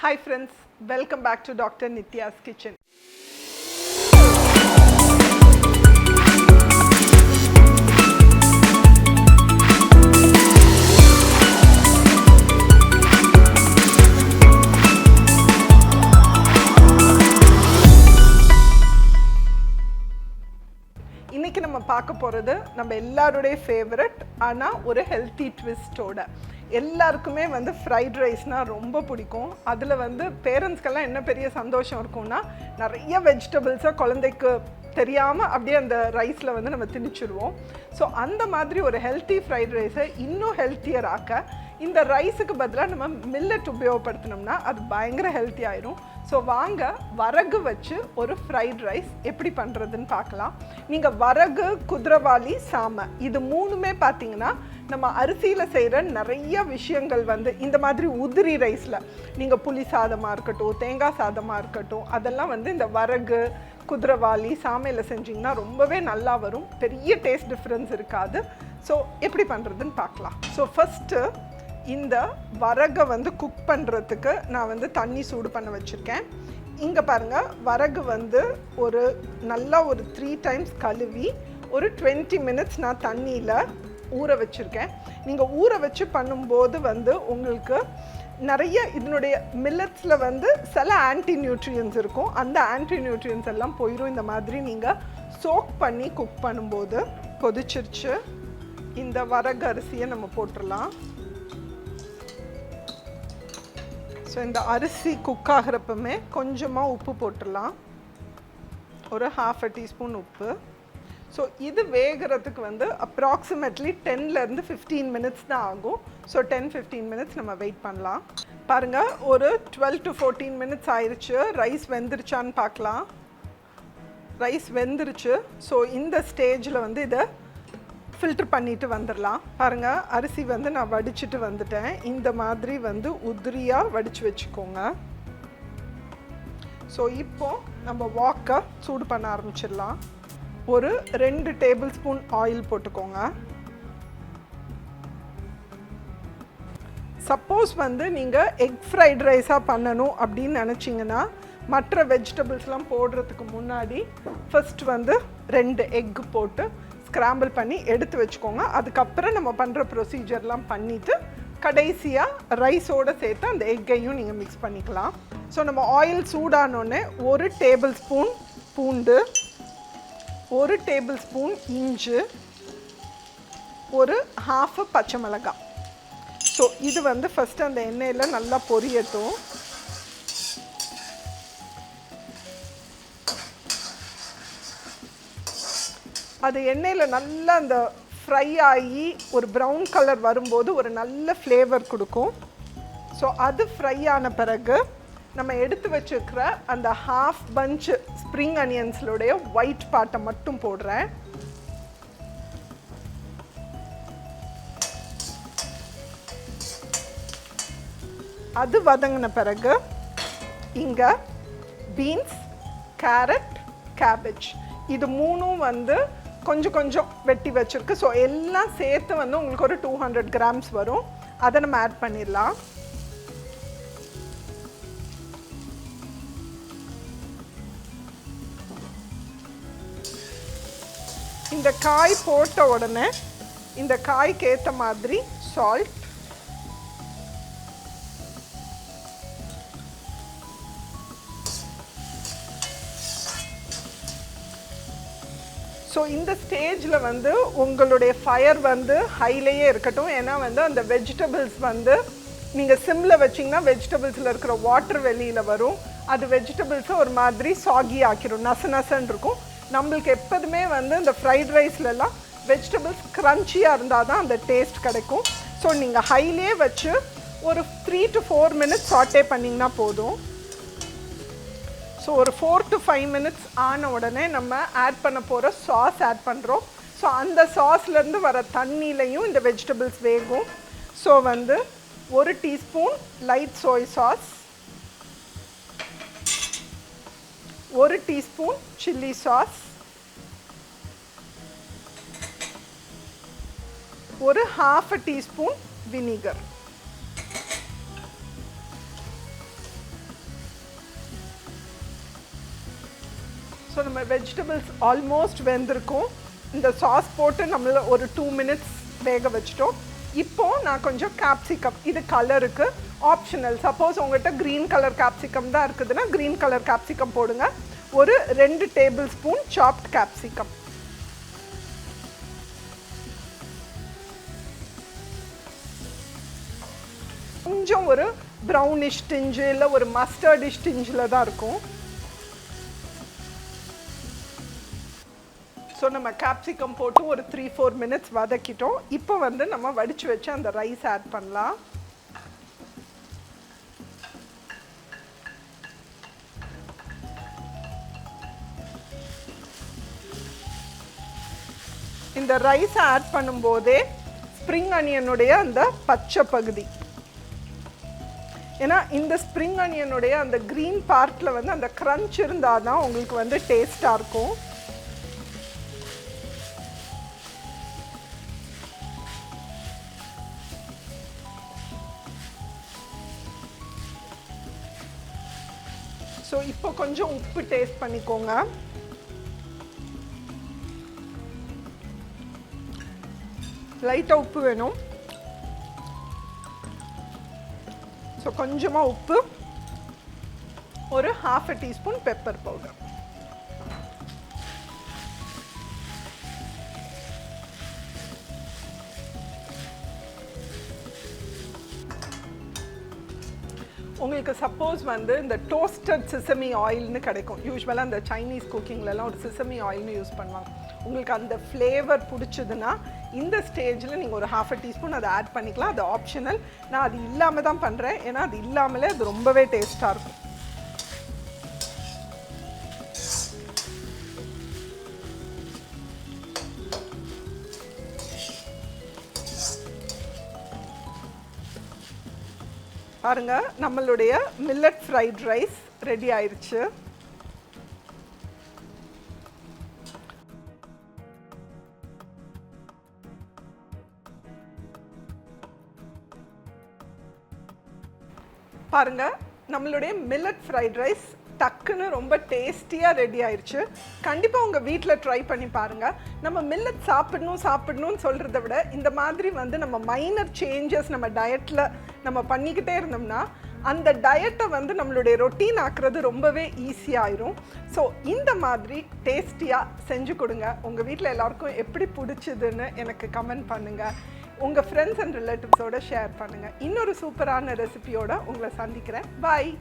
Hi friends, welcome back to Dr. Nitya's Kitchen. இன்னைக்கு நம்ம பார்க்க போகிறது நம்ம எல்லாருடைய ஃபேவரட் ஆனால் ஒரு ஹெல்த்தி ட்விஸ்டோட. எல்லாருக்குமே ஃப்ரைட் ரைஸ்னால் ரொம்ப பிடிக்கும். அதில் பேரண்ட்ஸ்க்கெல்லாம் என்ன பெரிய சந்தோஷம் இருக்கும்னா நிறைய வெஜிடபிள்ஸை குழந்தைக்கு தெரியாமல் அப்படியே அந்த ரைஸில் நம்ம திணிச்சிடுவோம். ஸோ அந்த மாதிரி ஒரு ஹெல்த்தி ஃப்ரைட் ரைஸை இன்னும் ஹெல்த்தியர் ஆக்க இந்த ரைஸுக்கு பதிலாக நம்ம மில்லட் உபயோகப்படுத்தினோம்னா அது பயங்கர ஹெல்த்தி ஆயிரும். ஸோ வாங்க வரகு வச்சு ஒரு ஃப்ரைட் ரைஸ் எப்படி பண்ணுறதுன்னு பார்க்கலாம். நீங்கள் வரகு, குதிரவாளி, சாமை இது மூணுமே பார்த்தீங்கன்னா நம்ம அரிசியில் செய்கிற நிறைய விஷயங்கள் இந்த மாதிரி உதிரி ரைஸில் நீங்கள் புளி சாதமாக இருக்கட்டும், தேங்காய் சாதமாக இருக்கட்டும், அதெல்லாம் இந்த வரகு, குதிரவாளி, சாமையில் செஞ்சிங்கன்னா ரொம்பவே நல்லா வரும். பெரிய டேஸ்ட் டிஃப்ரென்ஸ் இருக்காது. ஸோ எப்படி பண்ணுறதுன்னு பார்க்கலாம். ஸோ ஃபஸ்ட்டு இந்த வரகை குக் பண்ணுறதுக்கு நான் தண்ணி சூடு பண்ண வச்சுருக்கேன். இங்கே பாருங்கள், வரகு ஒரு நல்லா ஒரு 3 times கழுவி ஒரு 20 minutes நான் தண்ணியில் ஊற வச்சுருக்கேன். நீங்கள் ஊற வச்சு பண்ணும்போது உங்களுக்கு நிறைய இதனுடைய மில்லட்ஸில் சில ஆன்டி நியூட்ரியன்ஸ் இருக்கும். அந்த ஆன்டி நியூட்ரியன்ஸ் எல்லாம் போயிடும். இந்த மாதிரி நீங்கள் சோக் பண்ணி குக் பண்ணும்போது கொதிச்சிருச்சு. இந்த வரகு அரிசியை நம்ம போட்டுடலாம். ஸோ இந்த அரிசி குக் ஆகிறப்பமே கொஞ்சமாக உப்பு போட்டுடலாம், ஒரு 1/2 teaspoon உப்பு. ஸோ இது வேகிறதுக்கு அப்ராக்சிமேட்லி 10 to 15 minutes தான் ஆகும். ஸோ 10-15 minutes நம்ம வெயிட் பண்ணலாம். பாருங்கள், ஒரு 12 to 14 minutes ஆயிடுச்சு. ரைஸ் வெந்துருச்சான்னு பார்க்கலாம். ரைஸ் வெந்துருச்சு. ஸோ இந்த ஸ்டேஜில் இதை ஃபில்டர் பண்ணிவிட்டு வந்துடலாம். பாருங்கள், அரிசி நான் வடிச்சிட்டு வந்துட்டேன். இந்த மாதிரி உதிரியாக வடித்து வச்சுக்கோங்க. ஸோ இப்போது நம்ம வாக்கை சூடு பண்ண ஆரம்பிச்சிடலாம். ஒரு 2 tablespoon ஆயில் போட்டுக்கோங்க. சப்போஸ் நீங்கள் எக் ஃப்ரைட் ரைஸாக பண்ணணும் அப்படின்னு நினச்சிங்கன்னா மற்ற வெஜிடபிள்ஸ்லாம் போடுறதுக்கு முன்னாடி ஃபஸ்ட் 2 எக் போட்டு ஸ்க்ராம்பிள் பண்ணி எடுத்து வச்சுக்கோங்க. அதுக்கப்புறம் நம்ம பண்ணுற ப்ரொசீஜர்லாம் பண்ணிவிட்டு கடைசியாக ரைஸோடு சேர்த்து அந்த எக்கையும் நீங்கள் மிக்ஸ் பண்ணிக்கலாம். ஸோ நம்ம ஆயில் சூடானோடனே 1 tablespoon பூண்டு, 1 tablespoon இஞ்சி, ஒரு 1/2 பச்சை மிளகாய். ஸோ இது ஃபஸ்ட்டு அந்த எண்ணெயில் நல்லா பொரியட்டும். அது எண்ணெயில் நல்லா அந்த ஃப்ரை ஆகி ஒரு ப்ரௌன் கலர் வரும்போது ஒரு நல்ல ஃப்ளேவர் கொடுக்கும். ஸோ அது ஃப்ரை ஆன பிறகு நம்ம எடுத்து வச்சுருக்கிற அந்த 1/2 bunch ஸ்ப்ரிங் அனியன்ஸ்லுடைய ஒயிட் பார்ட்டை மட்டும் போடுறேன். அது வதங்கின பிறகு இங்கே பீன்ஸ், கேரட், கேபேஜ் இது மூணும் கொஞ்சம் கொஞ்சம் வெட்டி வச்சுருக்கு. ஸோ எல்லாம் சேர்த்து உங்களுக்கு ஒரு 200 grams வரும். அதை நம்ம ஆட் பண்ணிடலாம். இந்த காய் போட்ட உடனே இந்த காய்க்கு ஏற்ற மாதிரி சால்ட், ஸோ இந்த ஸ்டேஜில் உங்களுடைய ஃபயர் ஹைலேயே இருக்கட்டும். ஏன்னா அந்த வெஜிடபிள்ஸ் நீங்கள் சிம்மில் வச்சிங்கன்னா வெஜிடபிள்ஸில் இருக்கிற வாட்டர் வெளியில் வரும். அது வெஜிடபிள்ஸை ஒரு மாதிரி சாகி ஆக்கிடும், நசன்னு இருக்கும். நம்மளுக்கு எப்போதுமே இந்த ஃப்ரைட் ரைஸ்லலாம் வெஜிடபிள்ஸ் க்ரன்ச்சியாக இருந்தால் தான் அந்த டேஸ்ட் கிடைக்கும். ஸோ நீங்கள் ஹைலே வச்சு ஒரு 3 to 4 minutes சாட்டே பண்ணிங்கன்னா போதும். ஸோ ஒரு 4 to 5 minutes ஆன உடனே நம்ம ஆட் பண்ண போகிற சாஸ் ஆட் பண்ணுறோம். ஸோ அந்த சாஸ்லேருந்து வர தண்ணியிலையும் இந்த வெஜிடபிள்ஸ் வேகும். ஸோ 1 teaspoon லைட் சோய் சாஸ், 1 teaspoon சில்லி சாஸ், ஒரு 1/2 teaspoon வினிகர். ஸோ நம்ம வெஜிடபிள்ஸ் ஆல்மோஸ்ட் வெந்திருக்கும். இந்த சாஸ் போட்டு நம்மள ஒரு 2 minutes வேக வச்சிட்டோம். இப்போ நான் கொஞ்சம் கேப்சிகம், இது கலருக்கு ஆப்ஷனல். சப்போஸ் உங்கள்கிட்ட க்ரீன் கலர் கேப்சிகம் தான் இருக்குதுன்னா க்ரீன் கலர் கேப்சிகம் போடுங்க. ஒரு 2 tablespoon சாப்ட் கேப்சிகம். கொஞ்சம் ஒரு ப்ரௌனிஷ் டிஞ்சு இல்லை ஒரு மஸ்டர்டிஷ் டிஞ்சில் தான் இருக்கும். ஸோ நம்ம கேப்சிகம் போட்டு ஒரு 3-4 minutes வதக்கிட்டோம். இப்போ வந்து நம்ம வடித்து வச்சு அந்த ரைஸ் ஆட் பண்ணலாம். இந்த ரைஸ் ஆட் பண்ணும்போதே ஸ்ப்ரிங் அனியனுடைய அந்த பச்சை பகுதி, ஏன்னா இந்த ஸ்ப்ரிங் அனியனுடைய அந்த க்ரீன் பார்ட்டில் வந்து அந்த க்ரன்ச் இருந்தால் தான் உங்களுக்கு வந்து டேஸ்ட்டாக இருக்கும். ஸோ இப்போ கொஞ்சம் உப்பு டேஸ்ட் பண்ணிக்கோங்க. லைட்டாக உப்பு வேணும். ஸோ கொஞ்சமாக உப்பு, ஒரு 1/2 teaspoon பெப்பர் பவுடர். உங்களுக்கு சப்போஸ் வந்து இந்த டோஸ்டட் சிசமி ஆயில்னு கிடைக்கும். யூஸ்வலாக அந்த சைனீஸ் குக்கிங்லலாம் ஒரு சிசமி ஆயில்னு யூஸ் பண்ணுவாங்க. உங்களுக்கு அந்த ஃப்ளேவர் பிடிச்சதுன்னா இந்த ஸ்டேஜில் நீங்கள் ஒரு 1/2 teaspoon அதை ஆட் பண்ணிக்கலாம். அது ஆப்ஷனல். நான் அது இல்லாமல் தான் பண்ணுறேன், ஏன்னா அது இல்லாமலே அது ரொம்பவே டேஸ்ட்டாக இருக்கும். பாருங்க, நம்மளுடைய மில்லட் ஃப்ரைட் ரைஸ் ரெடி ஆயிடுச்சு. பாருங்க, நம்மளுடைய மில்லட் ஃப்ரைட் ரைஸ் டக்குன்னு ரொம்ப டேஸ்டியாக ரெடி ஆயிடுச்சு. கண்டிப்பாக உங்கள் வீட்டில் ட்ரை பண்ணி பாருங்கள். நம்ம மில்லட் சாப்பிடணும்னு சொல்கிறத விட இந்த மாதிரி வந்து நம்ம மைனர் சேஞ்சஸ் நம்ம டயட்டில் நம்ம பண்ணிக்கிட்டே இருந்தோம்னா அந்த டயட்டை வந்து நம்மளுடைய ரொட்டீன் ஆக்குறது ரொம்பவே ஈஸியாயிரும். ஸோ இந்த மாதிரி டேஸ்டியாக செஞ்சு கொடுங்க. உங்கள் வீட்டில் எல்லாருக்கும் எப்படி பிடிச்சதுன்னு எனக்கு கமெண்ட் பண்ணுங்கள். உங்கள் ஃப்ரெண்ட்ஸ் அண்ட் ரிலேட்டிவ்ஸோடு ஷேர் பண்ணுங்கள். இன்னொரு சூப்பரான ரெசிபியோடு உங்களை சந்திக்கிறேன். பாய்.